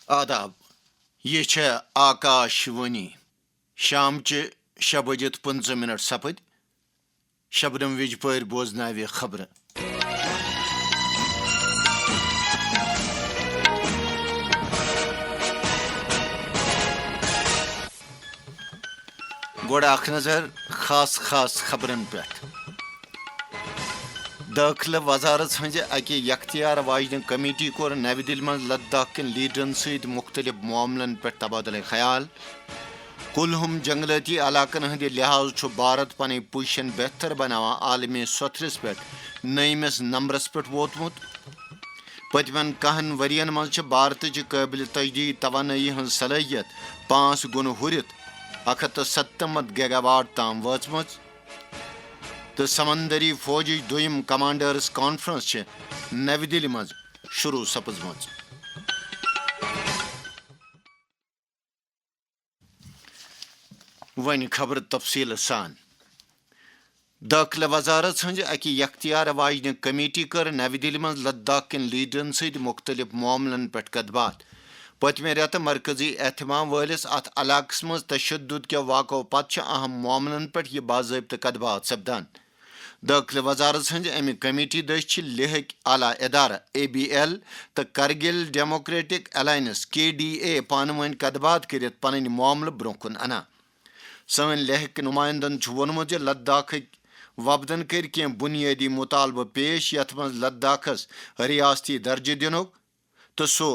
آداب، یہ آکاش وانی شام چہ 6:15 سپد شبنم وج پور بوزناوِ خبر۔ گوڑ اخ نظر خاص خبرن پہ۔ داخلہ وزارت ہز اکہ یختیار واجن کمیٹی کور نو دہلی من لداخ کن لیڈرن ست مختلف معاملن پہ تبادلہ خیال۔ کلہم جنگلاتی علاقن ہند لحاظ بھارت پن پوزیشن بہتر بناوان عالمی ستھرس پہ نئیمس نمبرس پہ ووتمت۔ پتمن 10 ورین مز بھارت قابل تجدید توانائی ہز صلاحیت 5 گن ہورت 197 گیگا واٹ تام وٲژمٕژ۔ تو سمندری فوج دویم کمانڈرز کانفرنس نو دہلی مز شروع سپزم۔ ون خبر تفصیل سان۔ داخلہ وزارت ہز اکہ یختیار واجن کمیٹی کر نو دہلی مز لداخ کن لیڈرن ست مختلف معاملن پہ کتھ باتھ۔ پتمہ رٮ۪تہٕ مرکزی اہتمام وٲلس اتھ علاقس مز تشدد کٮ۪و واقعو پتہٕ اہم معاملن پہ یہ باضابطہ کتھ باتھ سپدان۔ داخلہ وزارت ہز امہ کمیٹی دٔسۍ لیہک اعلی ادارہ ABL تو کرگل ڈیموکریٹک الائنس KDA پانہٕ ؤنۍ کتھ باتھ کرتھ پنٕنۍ معاملہٕ برونٛہہ کُن انان۔ سٲنۍ لیہک نمائندن ووٚنمُت ز لداخٕکۍ وفدن کٔرۍ کینٛہہ بنیٲدی مطالبہٕ پیش یتھ منٛز لداخس ریاستی درجہ دنُک تہٕ سُہ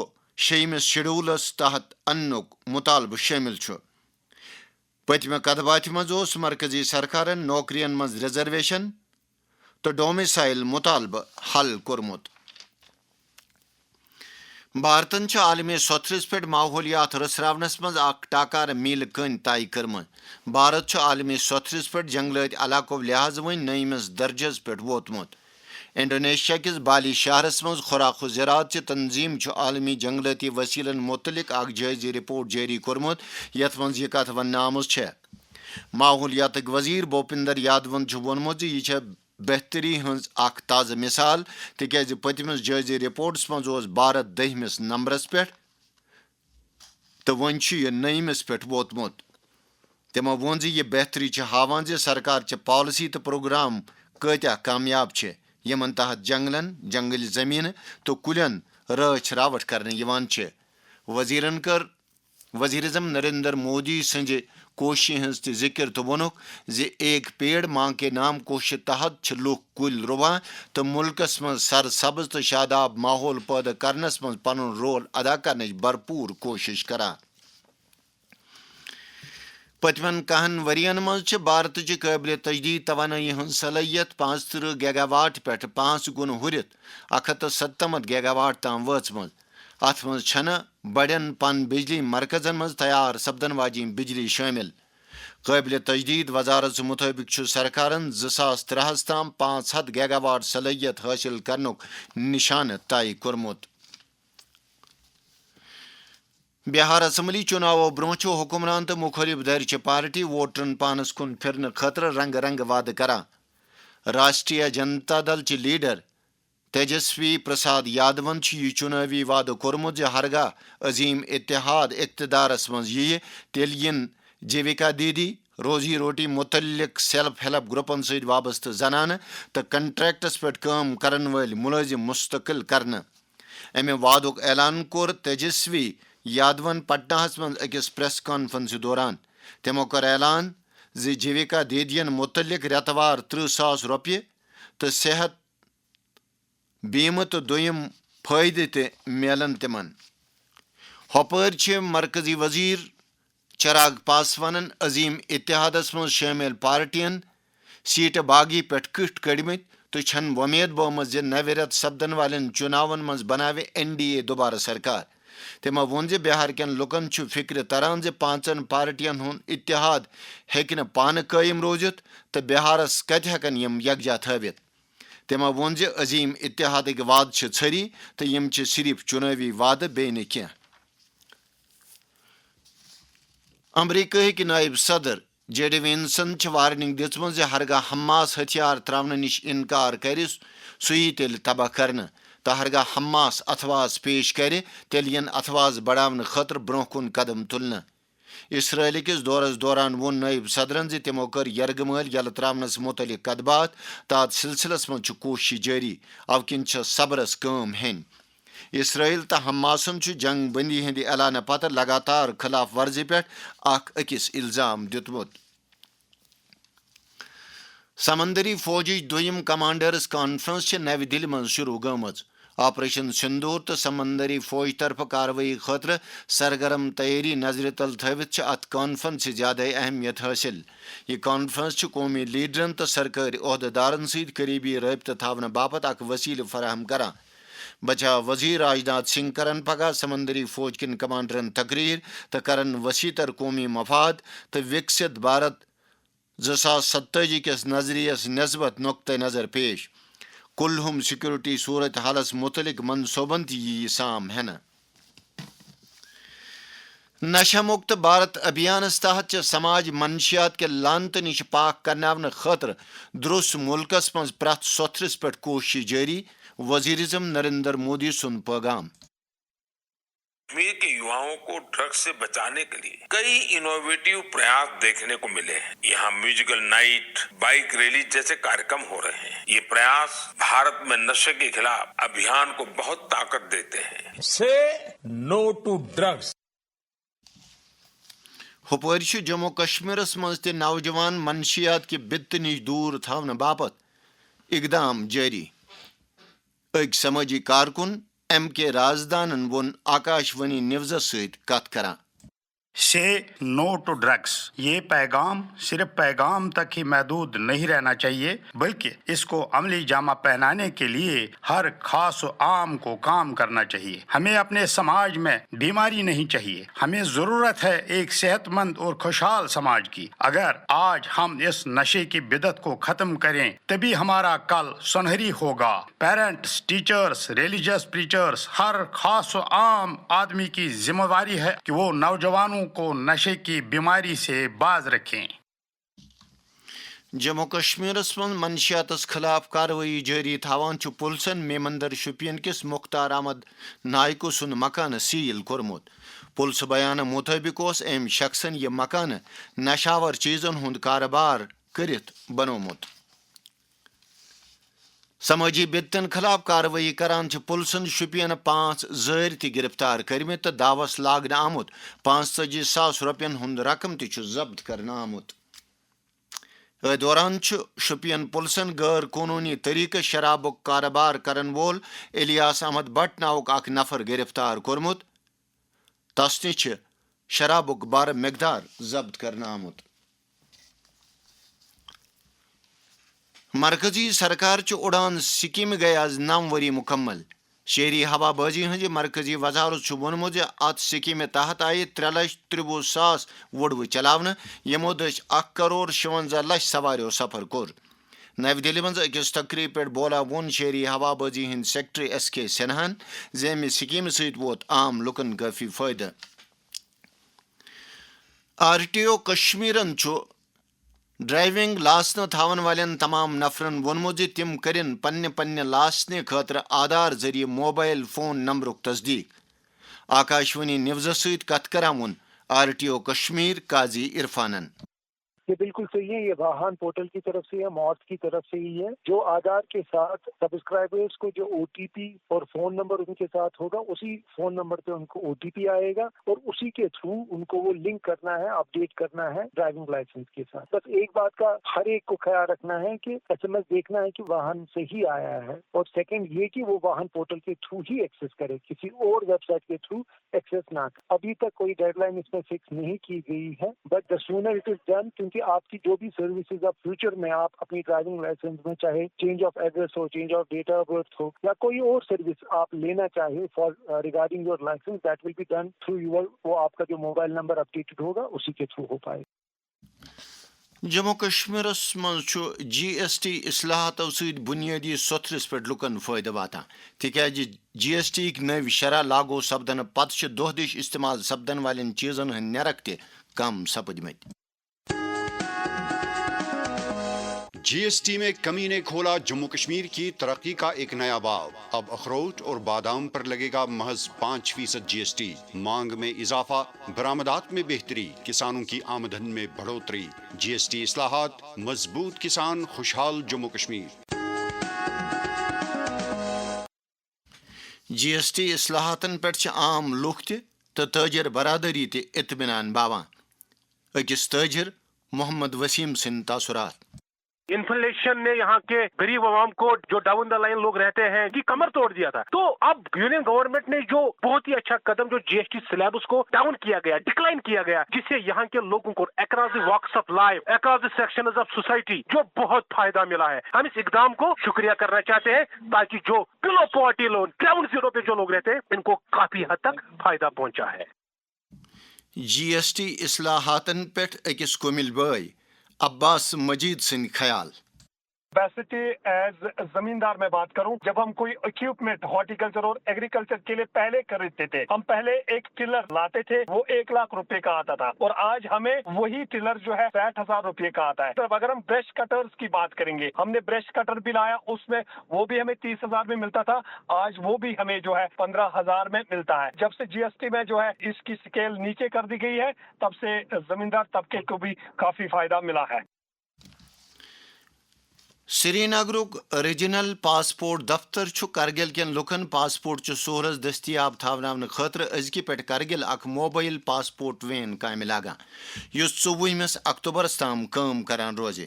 6مِس شیڈولس تحت اننُک مطالبہٕ شٲمل چھُ۔ پٔتمہِ کتھ باتھہِ منٛز اوس مرکزی سرکارن نوکرین منٛز ریزرویشن تو ڈومسائل مطالبہ حل کورمت۔ بھارتن عالمی ستھرس پہ ماحولیات رسراونس مز اخ ٹاکار میل کن طے کرم۔ بھارت عالمی ستھرس پہ جنگلات علاقو لحاظ ون نئیمس درجس پہ ووتمت۔ انڈونیشیا کس بالی شہرس مز خوراک و زراعت چہ تنظیم عالمی جنگلاتی وسیلن متعلق اخ جائزی رپورٹ جاری کورمت یتھ مز یہ کتھ وننہٕ آمٕژ چھےٚ۔ ماحولیاتک وزیر بھوپندر یادون ووٚنمُت ز یہ بہتری ہز اخ تازہ مثال تکیاز پتمس جائزی رپورٹس مز اوس بھارت 10مس نمبرس پہ تو ون یہ 9مس پہ ووتمت۔ تمو ووٚن ز یہ بہتری ہاوان ز سرکار چہ پالسی تو پروگرام کۭتیاہ کامیاب چھ یمن تحت جنگلن، جنگلی زمین تو کلین رٲچھ راوٹھ کرنہٕ یوان چھ۔ وزیرن کر وزیر اعظم نریندر مودی سٕنٛزِ کوششہِ ہٕنٛز تہِ ذکر تو ووٚنُکھ زِ ایک پیڑ ماں کے نام کوشش تحت چھ لُکھ کُلۍ رُوان تو ملکس مز سرسبز تو شاداب ماحول پٲدٕ کرنس مز پنُن رول ادا کرنٕچ بھرپور کوشش کران۔ پتمن 10 ورین مز بھارت قابل تجدید توانائی ہز صلاحیت 35 گیگا واٹ پہ 5 گن ہورت 197 گیگا واٹ تام وٲژمٕژ۔ اتھ مز چھنہٕ بڑین پن بجلی مرکزن مز تیار سپدن واجین بجلی شامل۔ قابل تجدید وزارت مطابق سرکارن 2003 تام 500 گیگا واٹ صلاحیت حاصل کرنک نشانہ طے کورمت۔ بہار اسمبلی چناو برونٛہہ حکمران تو مخالف دھرچہ پارٹی ووٹرن پانس کن پھرنہٕ خٲطرٕ رنگ رنگ وعدٕ کران۔ راشٹریہ جنتا دل چہ لیڈر تیجسوی پرساد یادون یہ چناوی وعدٕ کورمت ز ہرگاہ عظیم اتحاد اقتدارس مز ییہِ تیٚلہِ ین جیوکا دیدی، روزی روٹی متعلق سیلف ہیلپ گروپن ست وابستہ زنانہ تو کنٹریکٹس پہ کٲم کرن وٲلۍ ملٲزم مستقل کرنہٕ۔ امہ وعدک اعلان کور تیجسوی یادون پٹنہس مز أکِس پریس کانفرنس دوران۔ تمو کر اعلان ز جیوکا دیدین متعلق رٮ۪تہٕ 30,000 رۄپیہِ تو صحت بیمہ تو دویم فٲیدٕ تہِ میلن تمن۔ ہوپٲرۍ مرکزی وزیر چراغ پاسوانن عظیم اتحادس مز شٲمل پارٹین سیٹہٕ باغی پہ کٹھ کڑمٕتۍ تو چھن وۄمید بٲومٕژ ز نوِ رٮ۪تہٕ سپدن والٮ۪ن چناون مز بناوِ NDA دوبارٕ سرکار۔ تمو ووٚن ز بہار کٮ۪ن لُکن چھُ فکرِ تران ز 5 پارٹین ہُنٛد اتحاد ہیٚکہِ نہٕ پانہٕ قٲیِم روٗزِتھ تہٕ بہارس کتہِ ہٮ۪کن یم یکجا تھٲوِتھ۔ تمو ووٚن ز عظیم اتحادٕکۍ وعدٕ چھِ ژھٔری تہٕ یم چھِ صرف چُنٲوی وعدٕ بیٚیہِ نہٕ کینٛہہ۔ امریکہٕکۍ نائب صدر JD وینسن وارننگ دِژمٕژ ز ہرگاہ حماس ہتھیار تراونہٕ نش انکار کرِ سُہ یی تیٚلہِ تباہ کرنہٕ تہرگاہ حماس اتواز پیش کرِ تیٚلہِ یِن اتواز بڑاونہٕ خٲطرٕ برونٛہہ کُن قدم تُلنہٕ. اسرائیل کِس دورس دوران ووٚن نٲیِب صدرن زِ تِمو کٔر یرغہٕ مٲلۍ یلہٕ ترٛاونس مُتعلق کتھ باتھ تہٕ اتھ سلسلس منٛز چھُ کوٗشش جٲری. اَوٕ کِنۍ چھےٚ صبرس کٲم ہیٚنۍ. اسرائیل تہٕ حماسن چھُ جنگ بندی ہٕنٛدِ اعلانہٕ پتہٕ لگاتار خلاف ورزی پٮ۪ٹھ اکھ أکِس الزام دیُتمُت. سمندری فوجٕچ دوٚیِم کمانڈرز کانفرنس چھےٚ نوِ دِلہِ منٛز شروٗع گٔمٕژ. آپریشن سندور تہٕ سمندری فوج طرفہٕ کاروٲیی خٲطرٕ سرگرم تیٲری نظرِ تل تھٲوِتھ چھِ اتھ کانفرنسہِ زیادٕ اہمیت حٲصِل. یہِ کانفرنس چھُ قومی لیڈرن تہٕ سرکٲرۍ عہدٕدارن سۭتۍ قریبی رٲبطہٕ تھاونہٕ باپتھ اکھ وسیلہٕ فراہم کران. بچاو وزیر راجناتھ سنگھ کرن پگہہ سمندری فوج کٮ۪ن کمانڈرن تقریر تہٕ کرن وسیع تر قومی مفاد تہٕ وکست بھارت 2047 کِس نظریس نسبت نقطۂ نظر پیش. کُلہُم سیکورٹی صورت حالس متعلق منصوبن تہِ یِیہِ سام ہٮ۪نہٕ. نشہ مُکت بھارت ابھیانس تحت چھِ سماج منشیات کہِ لانتہٕ نِش پاک کرناونہٕ خٲطرٕ درُس مُلکس منٛز پرٛٮ۪تھ سوٚتھرس پٮ۪ٹھ کوٗشش جٲری. وزیر اعظم نریندر مودی سُنٛد پیغام. کشمیر کے یواؤں کو ڈرگس سے بچانے کے لیے کئی انوویٹو پریاس دیکھنے کو ملے ہیں. یہاں میوزیکل نائٹ، بائک ریلی جیسے کارکرم ہو رہے ہیں. یہ پریاس بھارت میں نشے کے خلاف ابھیان کو بہت طاقت دیتے ہیں. سے نو ٹو ڈرگس. ہپٲرۍ چھُ جموں کشمیرس منٛز تہِ نوجوان منشیات کہِ بِدتہٕ نِش دوٗر تھاونہٕ باپتھ اقدام جٲری. أکۍ سمٲجی کارکُن ایم کے رازدانن ووٚن آکاشوانی نیوزس سۭتۍ کتھ کران. سے نو ٹو ڈرگس. یہ پیغام صرف پیغام تک ہی محدود نہیں رہنا چاہیے بلکہ اس کو عملی جامہ پہنانے کے لیے ہر خاص و عام کو کام کرنا چاہیے. ہمیں اپنے سماج میں بیماری نہیں چاہیے. ہمیں ضرورت ہے ایک صحت مند اور خوشحال سماج کی. اگر آج ہم اس نشے کی بدعت کو ختم کریں تبھی ہمارا کل سنہری ہوگا. پیرنٹس، ٹیچرز، ریلیجس پریچرز، ہر خاص و عام آدمی کی ذمہ داری ہے کہ وہ نوجوانوں کو نشے کی بیماری سے باز رکھیں. جموں کشمیرس منٛز منشیاتس خلاف کاروٲیی جٲری تھاوان چھُ پُلسن میمندر شوپین کِس مختار احمد نائکو سُنٛد مکانہٕ سیٖل کوٚرمُت. پُلسہٕ بیانہٕ مُطٲبِق اوس أمۍ شخصن یہِ مکانہٕ نشاور چیٖزن ہُنٛد کارٕبار کٔرِتھ بنوومُت. سمٲجی بدتن خلاف کاروٲیی کران چھِ پُلسن شوپین 5 زٲرۍ تہِ گرفتار کٔرمٕتۍ تہٕ دعوس لاگنہٕ آمُت 45,000 رۄپین ہُنٛد رقم تہِ چھُ ضبط کرنہٕ آمُت. أتھۍ دوران چھُ شوپین پُلسن غٲر قونوٗنی طٔریٖقہٕ شرابُک کارٕبار کرن وول الیاس احمد بٹ ناوُک اکھ نفر گرفتار کوٚرمُت. تس نِش چھِ شرابُک بارٕ مقدار ضبط کرنہٕ آمُت. مرکزی سرکار چہِ اُڑان سکیٖمہِ گٔیہِ آز 9 ؤری مُکمل. شہری ہوا بٲزی ہٕنٛزِ مرکزی وزارت چھُ ووٚنمُت زِ اتھ سکیٖمہِ تحت آیہِ 3,93,000 وُڑوٕ چلاونہٕ یِمو دٔسۍ 1,56,00,000 سواریو سفر کوٚر. نوِ دِلہِ منٛز أکِس تقریٖب پٮ۪ٹھ بولان ووٚن شہری ہوا بٲزی ہٕنٛدۍ سیکٹری SK سنہاہن زِ اَمہِ سکیٖمہِ سۭتۍ ووت عام لُکن کٲفی فٲیدٕ. RTO کشمیرن چھُ ڈرائیونگ لاسنہٕ تھاون والٮ۪ن تمام نفرن ووٚنمُت زِ تِم کٔرِن پننہِ لاسنہٕ خٲطرٕ آدھار ذٔریعہٕ موبائل فون نمبرُک تصدیق. آکاشوانی نیوزس سۭتۍ کتھ کران ووٚن RTO کشمیر قاضی عرفانن. یہ بالکل صحیح ہے. یہ واہن پورٹل کی طرف سے ہے، مارٹ کی طرف سے ہی ہے. جو آدھار کے ساتھ سبسکرائبرز کو جو OTP اور فون نمبر ان کے ساتھ ہوگا اسی فون نمبر پہ ان کو OTP آئے گا اور اسی کے تھرو ان کو وہ لنک کرنا ہے، اپڈیٹ کرنا ہے ڈرائیونگ لائسنس کے ساتھ. بس ایک بات کا ہر ایک کو خیال رکھنا ہے کہ SMS دیکھنا ہے کہ واہن سے ہی آیا ہے، اور سیکنڈ یہ کہ وہ واہن پورٹل کے تھرو ہی ایکسس کرے، کسی اور ویب سائٹ کے تھرو ایکسس نہ کرے. ابھی تک کوئی ڈیڈ لائن اس میں فکس نہیں کی گئی ہے، but the sooner it is done, کیونکہ آپ کی جو بھی سروسز اب فیوچر میں آپ اپنی ڈرائیونگ لائسنس میں چاہے چینج آف ایڈریس ہو، change of date of birth ہو، یا کوئی اور سروس آپ لینا چاہے for regarding your license, that will be done through your, وہ آپ کا جو موبائل نمبر اپڈیٹڈ ہوگا اسی کے تھرو ہو پائے. جموں کشمیرس منٛز چھُ GST اصلاحاتو سۭتۍ بُنیٲدی سوٚتھرس پٮ۪ٹھ لُکن فٲیدٕ واتان تِکیازِ GST یِکۍ نٔوۍ شرح لاگو سپدنہٕ پتہٕ چھِ دۄہ دِش استعمال سپدن والٮ۪ن چیٖزن ہٕنٛدۍ نرخ تہِ کم سپٕدمٕتۍ. جی ایس ٹی میں کمی نے کھولا جموں کشمیر کی ترقی کا ایک نیا باب. اب اخروٹ اور بادام پر لگے گا محض 5% جی ایس ٹی. مانگ میں اضافہ، برآمدات میں بہتری، کسانوں کی آمدن میں بڑھوتری. جی ایس ٹی اصلاحات، مضبوط کسان، خوشحال جموں کشمیر. جی ایس ٹی اصلاحاتن پہ عام لوک تو تاجر برادری اطمینان باوان. اکس تاجر محمد وسیم سن تاثرات. انفلیشن نے یہاں کے غریب عوام کو جو ڈاؤن دا لائن لوگ رہتے ہیں کی کمر توڑ دیا تھا. تو اب یونین گورنمنٹ نے جو بہت ہی اچھا قدم جو جی ایس ٹی سلیب اس کو ڈاؤن کیا گیا، ڈکلائن کیا گیا، جس سے یہاں کے لوگوں کو across the walks of life, across the sections of society جو بہت فائدہ ملا ہے. ہم اس اقدام کو شکریہ کرنا چاہتے ہیں تاکہ جو بلو پاورٹی لون گراؤنڈ زیرو پہ جو لوگ رہتے ہیں ان کو کافی حد تک فائدہ پہنچا ہے. جی ایس ٹی اصلاحاتن پہ اکس کومل بائی عباس مجید سن خیال. کیپیسٹی ایز زمیندار میں بات کروں، جب ہم کوئی اکوپمنٹ ہارٹیکلچر اور ایگریکلچر کے لیے پہلے خریدتے تھے، ہم پہلے ایک ٹلر لاتے تھے، وہ 1 لاکھ روپے کا آتا تھا، اور آج ہمیں وہی ٹلر جو ہے 60,000 روپے کا آتا ہے. تو اگر ہم برش کٹرز کی بات کریں گے، ہم نے برش کٹر بھی لایا، اس میں وہ بھی ہمیں 30,000 میں ملتا تھا، آج وہ بھی ہمیں جو ہے 15,000 میں ملتا ہے. جب سے جی ایس ٹی میں جو ہے اس کی سکیل نیچے کر دی گئی ہے، تب سے زمیندار طبقے کو بھی کافی فائدہ ملا ہے. سری نگرک ریجنل پاسپورٹ دفتر کرگل کن لکن پاسپورٹ چہ سہولت دستیاب تھوناون خاطر ازکہ پہ کرگل اخ موبائل پاسپورٹ وین کامہ لاگان یس 24 اکتوبرس تام کام کران روزے.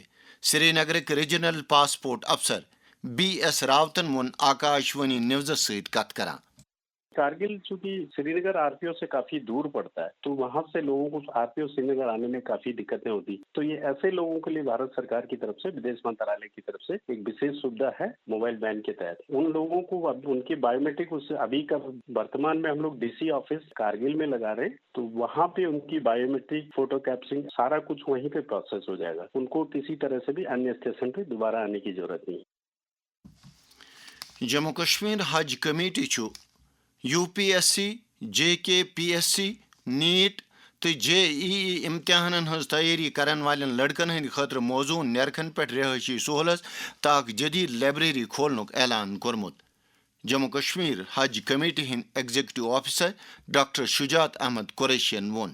سری نگرک ریجنل پاسپورٹ افسر بی ایس راوتن وون آکاشوانی نیوزس ست کت کران. کارگل چونکہ سری نگر آر پی او سے کافی دور پڑتا ہے، تو وہاں سے لوگوں کو آر پی او سری نگر آنے میں کافی دقتیں ہوتی. تو یہ ایسے لوگوں کے لیے بھارت سرکار کی طرف سے، ودیش منترالیہ کی طرف سے ایک وشیش سویدھا ہے موبائل وین کے تحت. ان لوگوں کو اب ان کی بایو میٹرک ابھی کا ورتمان میں ہم لوگ ڈی سی آفس کارگل میں لگا رہے ہیں، تو وہاں پہ ان کی بایو میٹرک، فوٹو کیپچرنگ، سارا کچھ وہیں پہ پروسیس ہو جائے گا. ان کو کسی طرح سے بھی انیہ اسٹیشن پہ دوبارہ آنے کی ضرورت نہیں. جموں کشمیر حج committee U P S C, J K P S سی، نیٹ تو جے ای امتحانن ہز تیاری کرن والن لڑکن ہند خاطر موزون نیرکھن پہ رہائشی سہولت تاک جدید لائبریری کھولنک اعلان کورمت. جموں کشمیر حج کمیٹی ہند ایگزیکٹو آفیسر ڈاکٹر شجاعت احمد قریشین وون.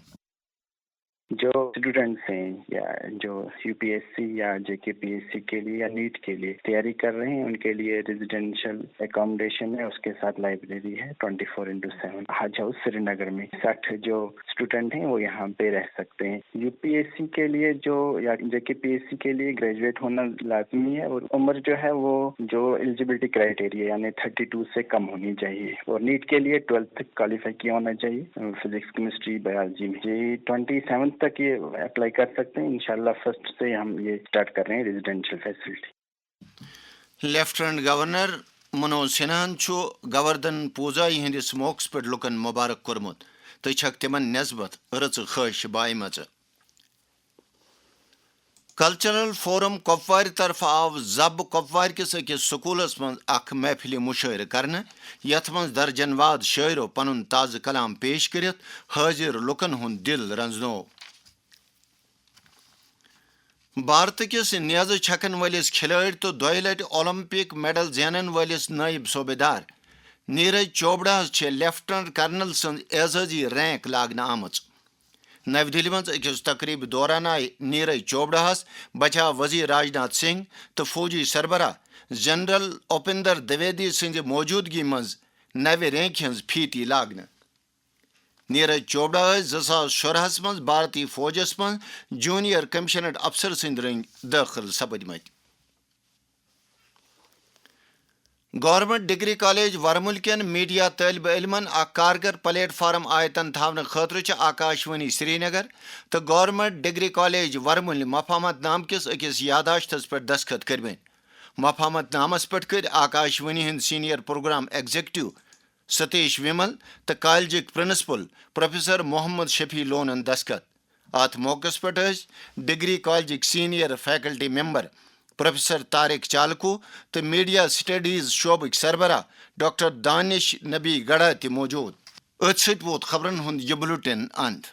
جو اسٹوڈنٹس ہیں یا جو یو پی ایس سی یا جے کے پی ایس سی کے لیے یا نیٹ کے لیے تیاری کر رہے ہیں، ان کے لیے ریزیڈینشیل اکاموڈیشن ہے، اس کے ساتھ لائبریری ہے 24/7 حج ہاؤس سری نگر میں. 60 جو اسٹوڈنٹ ہیں وہ یہاں پہ رہ سکتے ہیں. یو پی ایس سی کے لیے یا جے کے پی ایس سی کے لیے گریجویٹ ہونا لازمی ہے، اور عمر جو ہے وہ جو ایلیجیبلٹی کرائٹیریا یعنی 32 سے کم ہونی چاہیے. اور نیٹ کے لیے 12th کوالیفائی کیا ہونا چاہیے فزکس، کیمسٹری، بایولوجی میں. جی 27 تک یہ اپلائی کر سکتے ہیں. انشاءاللہ 1 سے ہم یہ اسٹارٹ کر رہے ہیں residential facility. Lieutenant governor Manoj Sinha گوردھن پوزائی ہندس موقع پہ لکن مبارک کورمت تو چھک تمن نسبت رچ خواہش بائمچ. کلچرل فورم کپوار طرف آو زب کپوار کس اکس سکولس من اخ محفل مشاعر کرنے یت من درجن واد شاعرو پنن تازہ کلام پیش کرت حاضر لکن ہند دل رنزنو. بھارت کس نیز چھکن ولس کھلاڑی تو دوی لٹ اولمپک میڈل زینن ولس نائب صوبہ دار نیرج چوپڑا لیفٹنٹ کرنل سن اعزازی رینک لاگنہ آمت. نو دہلی مز اکس تقریب دوران آئی نیرج چوپڑاہس بچاو وزیر راجناتھ سنگھ تو فوجی سربراہ جنرل اپندر دویدی سند موجودگی مز نو رینک ہز پھیتی لاگنہ. نیرج چوپڑا 2016 مز بھارتی فوجس من جونیئر کمشنڈ افسر سند رنگ داخل سپدمت. گورنمنٹ ڈگری کالج ورمل کن میڈیا طالب علمن اخ کارگر پلیٹ فارم آیتن تھونہ خاطر آکاشوانی سری نگر تو گورنمنٹ ڈگری کالج ورمل مفاہمت نام کس اکس یاداشتس پہ دستخط کرمت. مفاہمت نامس پہ کر آکاشوانی ہند سینئر پروگرام ایگزیکٹو ستیش ومل تو کالجک پرنسپل پروفیسر محمد شفیع لونن دستخط. ات موقع پہ ڈگری کالجک senior faculty member professor Tariq Chalkoo تو میڈیا سٹڈیز شعبک سربراہ ڈاکٹر دانش نبی گڑھا تہ موجود. ات ست ووت خبرن ہند یہ بلیٹن اند.